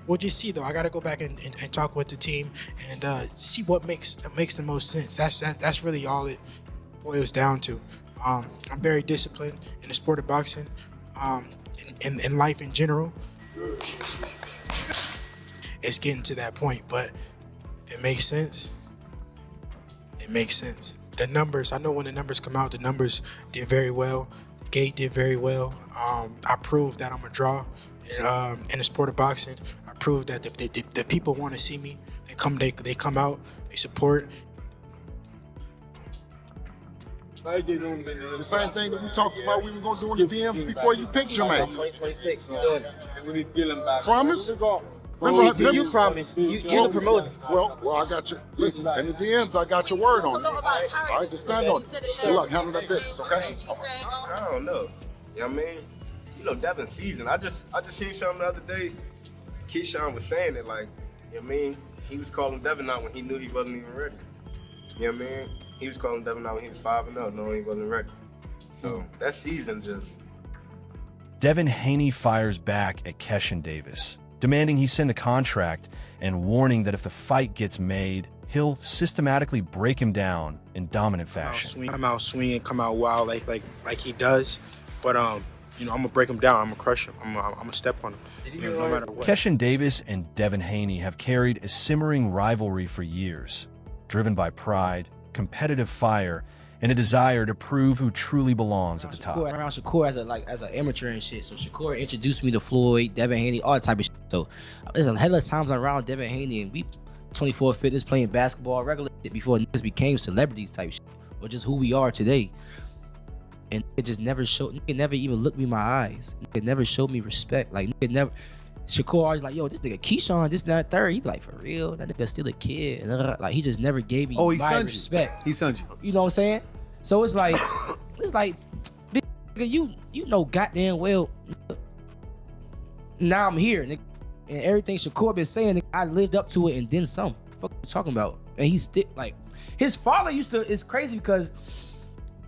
we'll just see though. I got to go back and talk with the team and see what makes the most sense. That's really all it boils down to. I'm very disciplined in the sport of boxing, in life in general. It's getting to that point, but if it makes sense, it makes sense. The numbers, I know when the numbers come out, the numbers did very well. Gate did very well. I proved that I'm a draw in the sport of boxing. I proved that the people want to see me. They come out, they support. The same thing that we talked about we were going to do in the DMs before you picked your man. 2026, we're doing it. Promise? You promise. You're the promoter. Well, I got you. Listen, in the DMs, I got your word on it. All right, just stand on it. So look, handle that business, okay? I don't know. You know what I mean? You know, Devin's season. I just seen something the other day. Keyshawn was saying it like, you know what I mean? He was calling Devin out when he knew he wasn't even ready. You know what I mean? He was calling Devin out when he was 5-0, knowing he wasn't ready. So that season just... Devin Haney fires back at Keyshawn Davis, demanding he send a contract and warning that if the fight gets made, he'll systematically break him down in dominant fashion. Come out swinging, come out wild like he does, but you know, I'm gonna break him down. I'm gonna crush him. I'm gonna step on him. No matter what. Keyshawn Davis and Devin Haney have carried a simmering rivalry for years, driven by pride, competitive fire, and a desire to prove who truly belongs at the top. Around Shakur as an amateur and shit. So Shakur introduced me to Floyd, Devin Haney, all that type of shit. So there's a hell of times I'm around Devin Haney and we 24 fitness playing basketball, regular shit before niggas became celebrities type shit, or just who we are today. And it just never showed. It never even looked me in my eyes. It never showed me respect. Like it never. Shakur always like, yo, this nigga Keyshawn, this, that, third. He be like, for real? That nigga still a kid. And like, he just never gave me my respect. He sent you. You know what I'm saying? So it's like, big nigga, you know goddamn well, now I'm here, nigga. And everything Shakur been saying, nigga, I lived up to it and then some. What you talking about? And he's still, like, his father used to, it's crazy because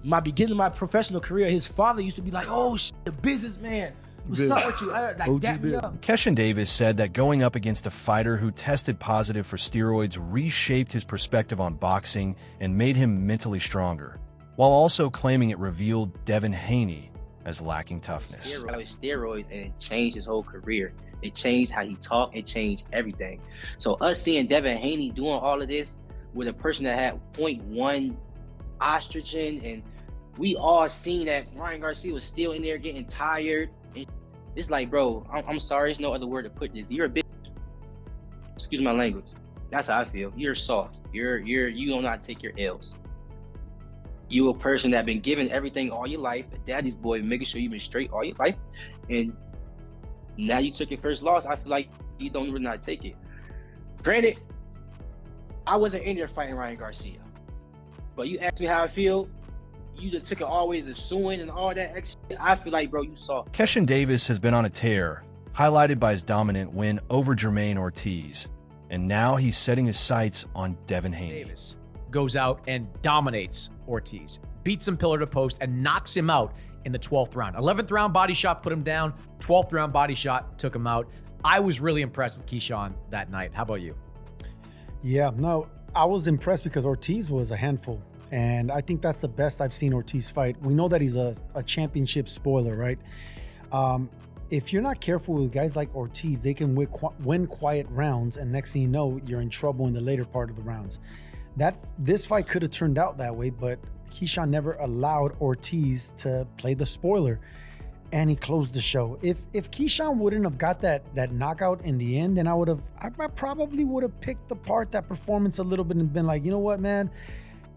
my beginning of my professional career, his father used to be like, oh, shit, the businessman. What's up with you? Like, dap me up. Keyshawn Davis said that going up against a fighter who tested positive for steroids reshaped his perspective on boxing and made him mentally stronger, while also claiming it revealed Devin Haney as lacking toughness. Steroids, and it changed his whole career. It changed how he talked. It changed everything. So us seeing Devin Haney doing all of this with a person that had 0.1 estrogen, and we all seen that Ryan Garcia was still in there getting tired. It's like, bro, I'm sorry, there's no other word to put this. You're a bitch. Excuse my language. That's how I feel. You're soft. You do not take your L's. You a person that been given everything all your life, a daddy's boy, making sure you've been straight all your life, and now you took your first loss. I feel like you don't even not take it. Granted, I wasn't in there fighting Ryan Garcia, but you asked me how I feel. You just took it always to suing and all that extra shit. I feel like, bro, you saw. Keyshawn Davis has been on a tear, highlighted by his dominant win over Jermaine Ortiz, and now he's setting his sights on Devin Haney. Davis goes out and dominates Ortiz, beats him pillar to post, and knocks him out in the 12th round. 11th round body shot put him down. 12th round body shot took him out. I was really impressed with Keyshawn that night. How about you? Yeah, no, I was impressed because Ortiz was a handful. And I think that's the best I've seen Ortiz fight. We know that he's a championship spoiler, right? If you're not careful with guys like Ortiz, they can win quiet rounds, and next thing you know, you're in trouble in the later part of the rounds. This fight could have turned out that way, but Keyshawn never allowed Ortiz to play the spoiler, and he closed the show. If Keyshawn wouldn't have got that knockout in the end, then I probably would have picked apart that performance a little bit and been like, you know what, man?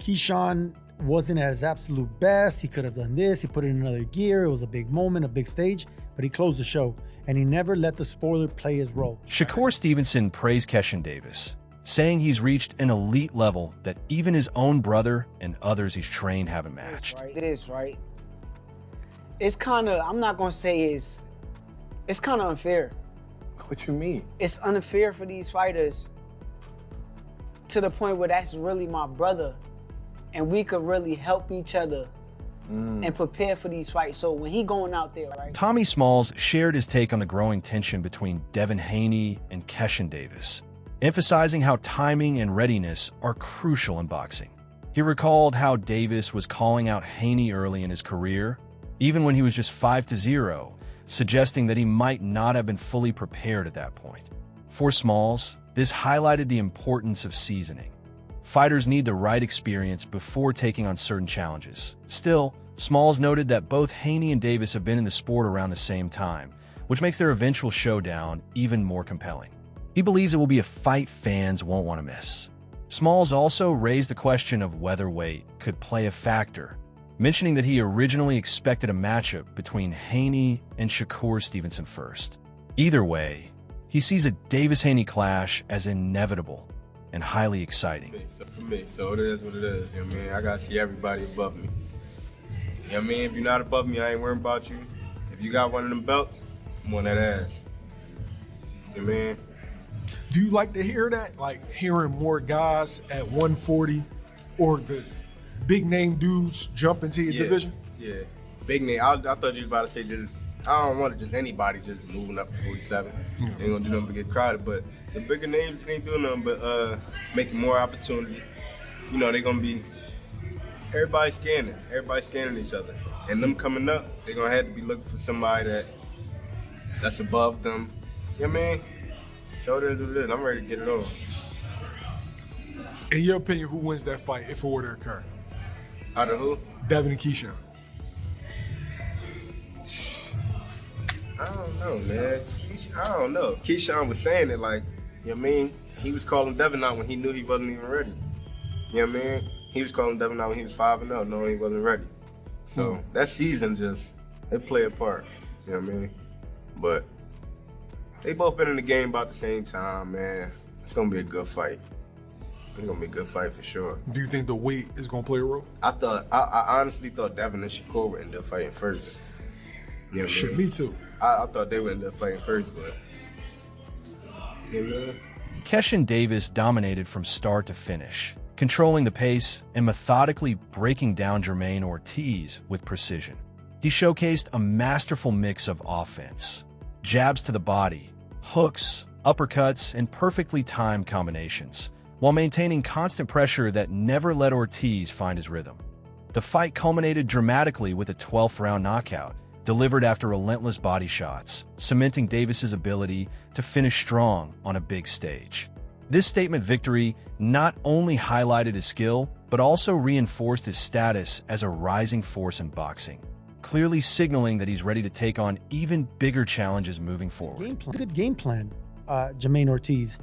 Keyshawn wasn't at his absolute best. He could have done this. He put it in another gear. It was a big moment, a big stage, but he closed the show, and he never let the spoiler play his role. Shakur Stevenson praised Keyshawn Davis, saying he's reached an elite level that even his own brother and others he's trained haven't matched. It is, right? It's kind of, I'm not going to say it's kind of unfair. What you mean? It's unfair for these fighters to the point where that's really my brother, and we could really help each other and prepare for these fights. So when he going out there, right? Tommy Smalls shared his take on the growing tension between Devin Haney and Keyshawn Davis, emphasizing how timing and readiness are crucial in boxing. He recalled how Davis was calling out Haney early in his career, even when he was just 5-0, suggesting that he might not have been fully prepared at that point. For Smalls, this highlighted the importance of seasoning. Fighters need the right experience before taking on certain challenges. Still, Smalls noted that both Haney and Davis have been in the sport around the same time, which makes their eventual showdown even more compelling. He believes it will be a fight fans won't want to miss. Smalls also raised the question of whether weight could play a factor, mentioning that he originally expected a matchup between Haney and Shakur Stevenson first. Either way, he sees a Davis-Haney clash as inevitable and highly exciting. For me, so it is what it is. You know what I mean? I gotta see everybody above me. You know what I mean? If you're not above me, I ain't worrying about you. If you got one of them belts, I'm on that ass. You know what I mean? Do you like to hear that? Like hearing more guys at 140 or the big name dudes jump into your division? Yeah, big name. I thought you was about to say just, I don't want just anybody just moving up to 47. Ain't gonna do nothing but get crowded, but the bigger names ain't doing nothing but making more opportunity. You know, they gonna be, everybody's scanning each other. And them coming up, they gonna have to be looking for somebody that's above them. You know what I mean? So it is what it is. I'm ready to get it on. In your opinion, who wins that fight if it were to occur? Out of who? Devin and Keyshawn. I don't know, man. I don't know. Keyshawn was saying it like, you know what I mean? He was calling Devin out when he knew he wasn't even ready. You know what I mean? He was calling Devin out when he was 5-0, knowing he wasn't ready. So that season it played a part. You know what I mean? But they both been in the game about the same time, man. It's gonna be a good fight. It's gonna be a good fight for sure. Do you think the weight is gonna play a role? I honestly thought Devin and Shakur would end up fighting first. You know what I mean? Me too. I thought they would end up fighting first, but you know. Keyshawn Davis dominated from start to finish, controlling the pace and methodically breaking down Jermaine Ortiz with precision. He showcased a masterful mix of offense, jabs to the body, hooks, uppercuts, and perfectly timed combinations, while maintaining constant pressure that never let Ortiz find his rhythm. The fight culminated dramatically with a 12th round knockout, delivered after relentless body shots, cementing Davis's ability to finish strong on a big stage. This statement victory not only highlighted his skill, but also reinforced his status as a rising force in boxing, clearly signaling that he's ready to take on even bigger challenges moving forward. Good game plan, Jermaine Ortiz.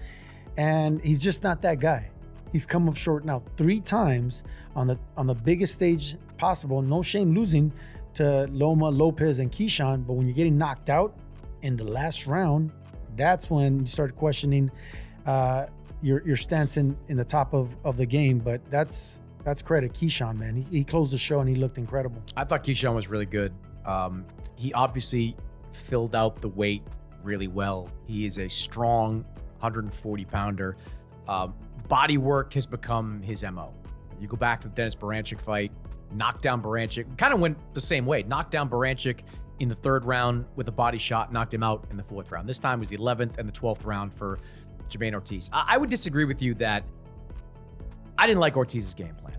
And he's just not that guy. He's come up short now 3 times on the biggest stage possible. No shame losing to Loma, Lopez, and Keyshawn. But when you're getting knocked out in the last round, that's when you start questioning your stance in the top of the game. But that's credit Keyshawn, man. He closed the show and he looked incredible. I thought Keyshawn was really good. He obviously filled out the weight really well. He is a strong 140-pounder. Body work has become his MO. You go back to the Dennis Baranchik fight, knocked down Baranchik, kind of went the same way. Knocked down Baranchik in the 3rd round with a body shot, knocked him out in the 4th round. This time was the 11th and the 12th round for Jermaine Ortiz. I would disagree with you that I didn't like Ortiz's game plan.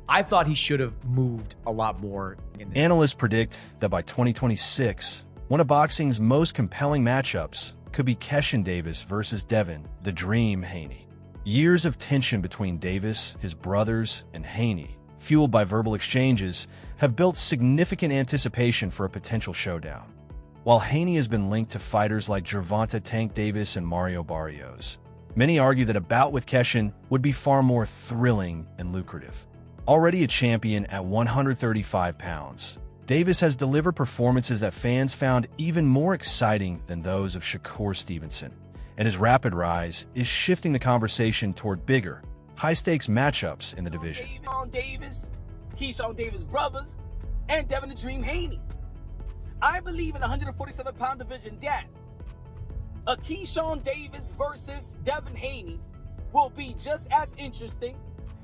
I thought he should have moved a lot more in this. Analysts predict that by 2026, one of boxing's most compelling matchups could be Keyshawn Davis versus Devin, the Dream Haney. Years of tension between Davis, his brothers, and Haney, fueled by verbal exchanges, have built significant anticipation for a potential showdown. While Haney has been linked to fighters like Gervonta Tank Davis and Mario Barrios, many argue that a bout with Keyshawn would be far more thrilling and lucrative. Already a champion at 135 pounds, Davis has delivered performances that fans found even more exciting than those of Shakur Stevenson, and his rapid rise is shifting the conversation toward bigger, high-stakes matchups in the division. Keyshawn Davis brothers, and Devin the Dream Haney. I believe in the 147-pound division that a Keyshawn Davis versus Devin Haney will be just as interesting,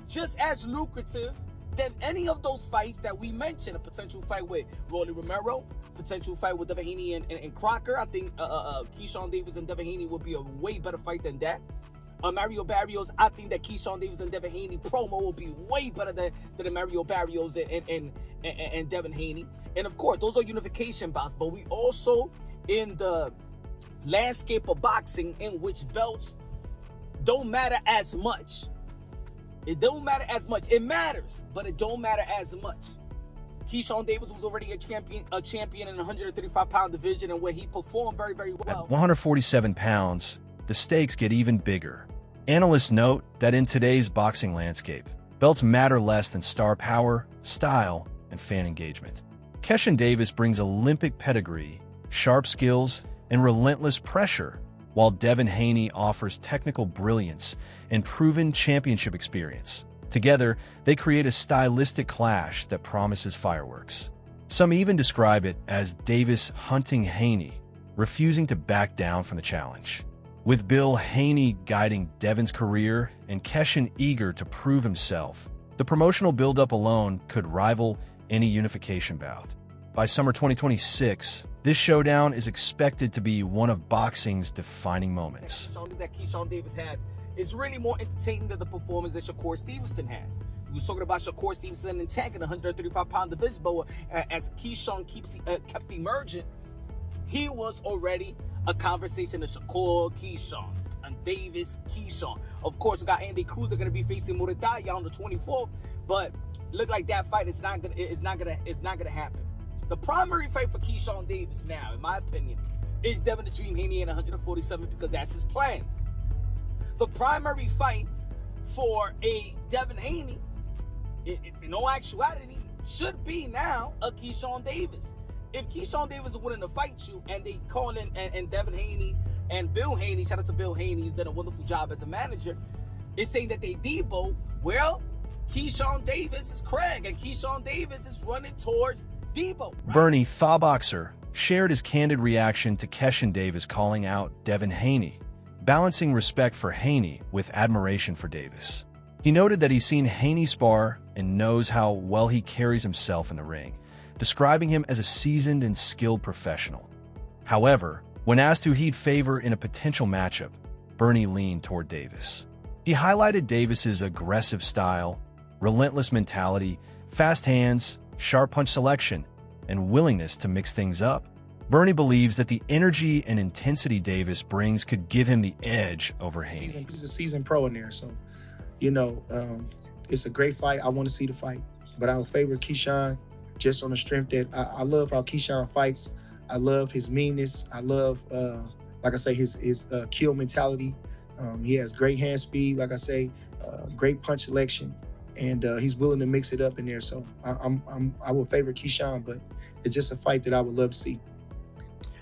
just as lucrative, than any of those fights that we mentioned. A potential fight with Rolly Romero, potential fight with Devin Haney and Crocker. I think Keyshawn Davis and Devin Haney would be a way better fight than that. Mario Barrios, I think that Keyshawn Davis and Devin Haney promo will be way better than the Mario Barrios and Devin Haney. And of course, those are unification bouts, but we also in the landscape of boxing in which belts don't matter as much. It don't matter as much. It matters, but it don't matter as much. Keyshawn Davis was already a champion in the 135-pound division, and where he performed very, very well. At 147 pounds, the stakes get even bigger. Analysts note that in today's boxing landscape, belts matter less than star power, style, and fan engagement. Keyshawn Davis brings Olympic pedigree, sharp skills, and relentless pressure, while Devin Haney offers technical brilliance and proven championship experience. Together, they create a stylistic clash that promises fireworks. Some even describe it as Davis hunting Haney, refusing to back down from the challenge. With Bill Haney guiding Devin's career and Keyshawn eager to prove himself, the promotional buildup alone could rival any unification bout. By summer 2026, this showdown is expected to be one of boxing's defining moments. That Keyshawn Davis has is really more entertaining than the performance that Shakur Stevenson had. We were talking about Shakur Stevenson and Tank in the 135-pound division, but as Keyshawn kept emerging, he was already a conversation of Shakur, Keyshawn, and Davis, Keyshawn. Of course, we got Andy Cruz. They're going to be facing Muradaya on the 24th, but look like that fight is not gonna happen. The primary fight for Keyshawn Davis now, in my opinion, is Devin the Dream Haney in 147 because that's his plans. The primary fight for a Devin Haney, in all actuality, should be now a Keyshawn Davis. If Keyshawn Davis is willing to fight you and they call in and Devin Haney and Bill Haney, shout out to Bill Haney, he's done a wonderful job as a manager, is saying that they Debo, well, Keyshawn Davis is Craig and Keyshawn Davis is running towards Debo. Right? Bernie Thawboxer shared his candid reaction to Keyshawn Davis calling out Devin Haney, balancing respect for Haney with admiration for Davis. He noted that he's seen Haney spar and knows how well he carries himself in the ring, describing him as a seasoned and skilled professional. However, when asked who he'd favor in a potential matchup, Bernie leaned toward Davis. He highlighted Davis's aggressive style, relentless mentality, fast hands, sharp punch selection, and willingness to mix things up. Bernie believes that the energy and intensity Davis brings could give him the edge over Haney. He's a seasoned pro in there, so, it's a great fight. I want to see the fight, but I would favor Keyshawn just on the strength that I love how Keyshawn fights. I love his meanness. I love, like I say, his kill mentality. He has great hand speed, like I say, great punch selection, and he's willing to mix it up in there. So I would favor Keyshawn, but it's just a fight that I would love to see.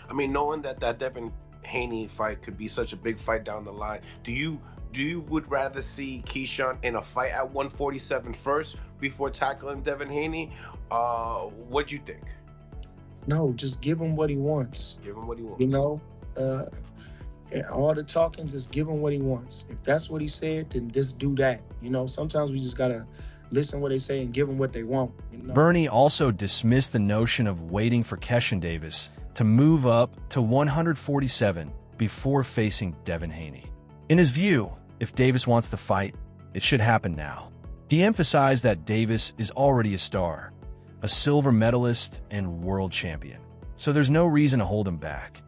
I mean, knowing that Devin Haney fight could be such a big fight down the line, do you would rather see Keyshawn in a fight at 147 first before tackling Devin Haney? What do you think? No, just give him what he wants. Give him what he wants. All the talking, just give him what he wants. If that's what he said, then just do that. Sometimes we just gotta listen what they say and give them what they want. Bernie also dismissed the notion of waiting for Keyshawn Davis to move up to 147 before facing Devin Haney. In his view, if Davis wants the fight, it should happen now. He emphasized that Davis is already a star, a silver medalist and world champion, so there's no reason to hold him back.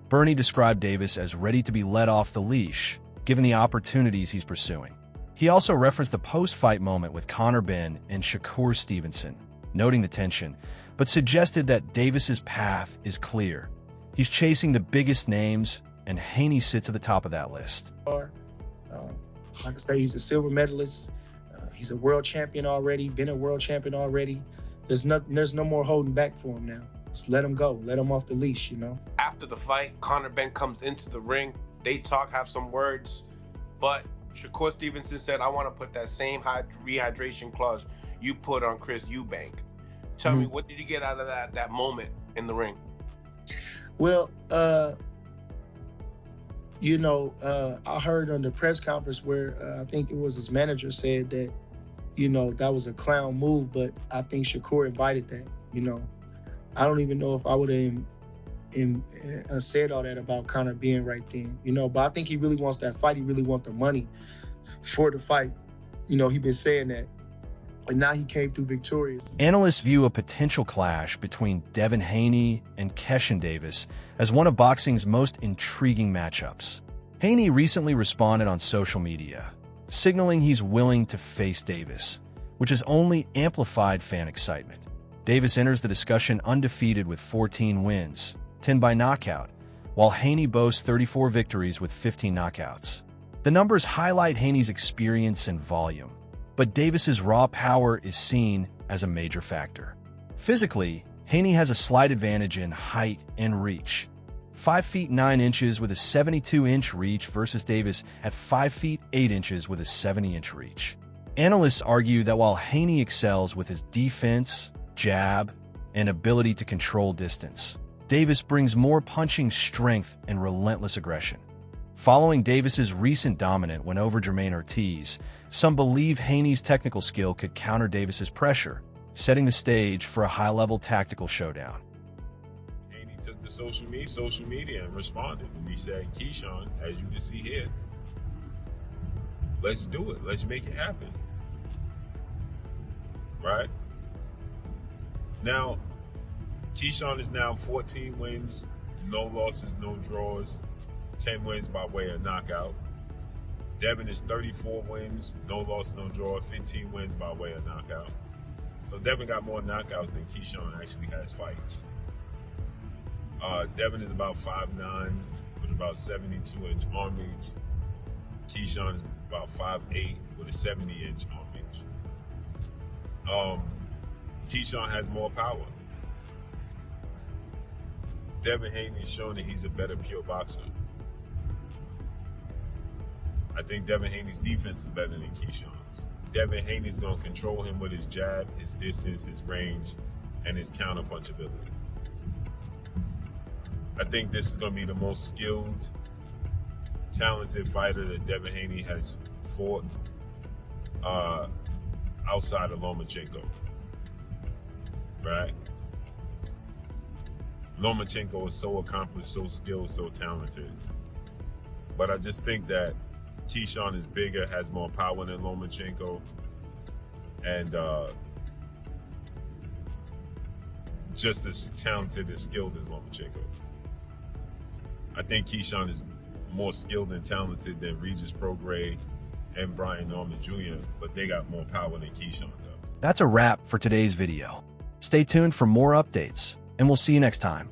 Bernie described Davis as ready to be let off the leash, given the opportunities he's pursuing. He also referenced the post-fight moment with Conor Benn and Shakur Stevenson, noting the tension, but suggested that Davis's path is clear. He's chasing the biggest names, and Haney sits at the top of that list. Like I say, he's a silver medalist. He's a world champion already, been a world champion already. There's no more holding back for him now. Just let him go. Let him off the leash, After the fight, Conor Benn comes into the ring. They talk, have some words, but Shakur Stevenson said, I want to put that same rehydration clause you put on Chris Eubank. Tell me, what did you get out of that moment in the ring? Well, I heard on the press conference where I think it was his manager said that you know, that was a clown move, but I think Shakur invited that, you know. I don't even know if I would have said all that about Conor being right then, you know, but I think he really wants that fight. He really wants the money for the fight. You know, he been saying that. And now he came through victorious. Analysts view a potential clash between Devin Haney and Keyshawn Davis as one of boxing's most intriguing matchups. Haney recently responded on social media, signaling he's willing to face Davis, which has only amplified fan excitement. Davis enters the discussion undefeated with 14 wins, 10 by knockout, while Haney boasts 34 victories with 15 knockouts. The numbers highlight Haney's experience and volume, but Davis's raw power is seen as a major factor. Physically, Haney has a slight advantage in height and reach. 5 feet 9 inches with a 72-inch reach versus Davis at 5 feet 8 inches with a 70-inch reach. Analysts argue that while Haney excels with his defense, jab, and ability to control distance, Davis brings more punching strength and relentless aggression. Following Davis's recent dominance win over Jermaine Ortiz, some believe Haney's technical skill could counter Davis's pressure, setting the stage for a high-level tactical showdown. Haney took to social media and responded. And he said, Keyshawn, as you can see here, let's do it. Let's make it happen. Right? Now, Keyshawn is now 14 wins, no losses, no draws, 10 wins by way of knockout. Devin is 34 wins, no loss, no draw, 15 wins by way of knockout. So Devin got more knockouts than Keyshawn actually has fights. Devin is about 5'9", with about 72-inch arm reach. Keyshawn is about 5'8", with a 70-inch arm reach. Keyshawn has more power. Devin Haney has shown that he's a better pure boxer. I think Devin Haney's defense is better than Keyshawn's. Devin Haney's going to control him with his jab, his distance, his range, and his counter punchability. I think this is going to be the most skilled, talented fighter that Devin Haney has fought outside of Lomachenko. Right? Lomachenko is so accomplished, so skilled, so talented. But I just think that Keyshawn is bigger, has more power than Lomachenko, and just as talented and skilled as Lomachenko. I think Keyshawn is more skilled and talented than Regis Prograis and Brian Norman Jr., but they got more power than Keyshawn does. That's a wrap for today's video. Stay tuned for more updates, and we'll see you next time.